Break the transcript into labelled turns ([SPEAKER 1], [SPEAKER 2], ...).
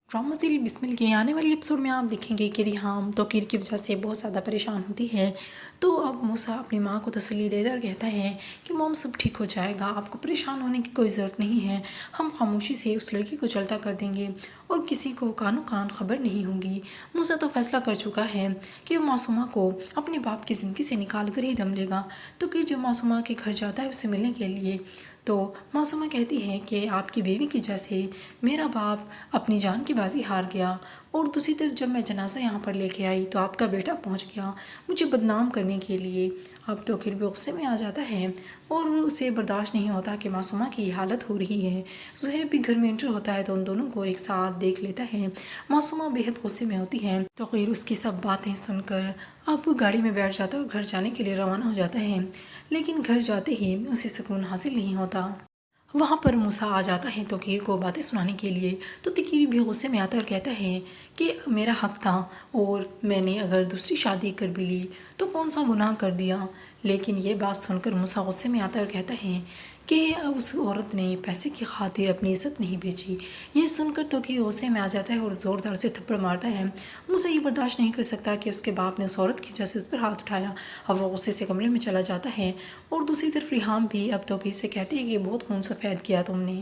[SPEAKER 1] Drama serial بسمل کے آنے والی ایپیسوڈ میں آپ دیکھیں گے کہ ریحام توقیر کی وجہ سے بہت زیادہ پریشان ہوتی ہے۔ تو اب موسیٰ اپنی ماں کو تسلی دے کر کہتا ہے کہ موم سب ٹھیک ہو جائے گا، آپ کو پریشان ہونے کی کوئی ضرورت نہیں ہے، ہم خاموشی سے اس لڑکی کو چلتا کر دیں گے اور کسی کو کانوں کان خبر نہیں ہوگی۔ موسیٰ تو فیصلہ کر چکا ہے کہ وہ معصومہ کو اپنے باپ کی زندگی سے نکال کر ہی دم لے گا۔ توقیر جب معصومہ کے گھر جاتا ہے اسے ملنے کے لیے تو معصومہ کہتی ہے کہ آپ کی بیوی کی وجہ سے میرا باپ اپنی جان کی بازی ہار گیا، اور دوسری طرف جب میں جنازہ یہاں پر لے کے آئی تو آپ کا بیٹا پہنچ گیا مجھے بدنام کرنے کے لیے۔ اب توقیر بھی غصے میں آ جاتا ہے اور اسے برداشت نہیں ہوتا کہ معصومہ کی یہ حالت ہو رہی ہے۔ زہیب بھی گھر میں انٹر ہوتا ہے تو ان دونوں کو ایک ساتھ دیکھ لیتا ہے۔ معصومہ بے حد غصے میں ہوتی ہے۔ توقیر اس کی سب باتیں سن کر اب گاڑی میں بیٹھ جاتا ہے اور گھر جانے کے لیے روانہ ہو جاتا ہے، لیکن گھر جاتے ہی اسے سکون حاصل نہیں ہوتا۔ وہاں پر موسیٰ آ جاتا ہے توقیر کو باتیں سنانے کے لیے، تو توقیر بھی غصے میں آتا ہے اور کہتا ہے کہ میرا حق تھا اور میں نے اگر دوسری شادی کر بھی لی تو کون سا گناہ کر دیا۔ لیکن یہ بات سن کر موسیٰ غصے میں آتا ہے اور کہتا ہے کہ اس عورت نے پیسے کی خاطر اپنی عزت نہیں بیچی۔ یہ سن کر توقیر غصے میں آ جاتا ہے اور زوردار سے تھپڑ مارتا ہے۔ موسیٰ یہ برداشت نہیں کر سکتا کہ اس کے باپ نے اس عورت کی وجہ سے اس پر ہاتھ اٹھایا۔ اب وہ غصے سے کمرے میں چلا جاتا ہے اور دوسری طرف ریحام بھی اب توقیر سے کہتی ہے کہ بہت خون سفید کیا تم نے۔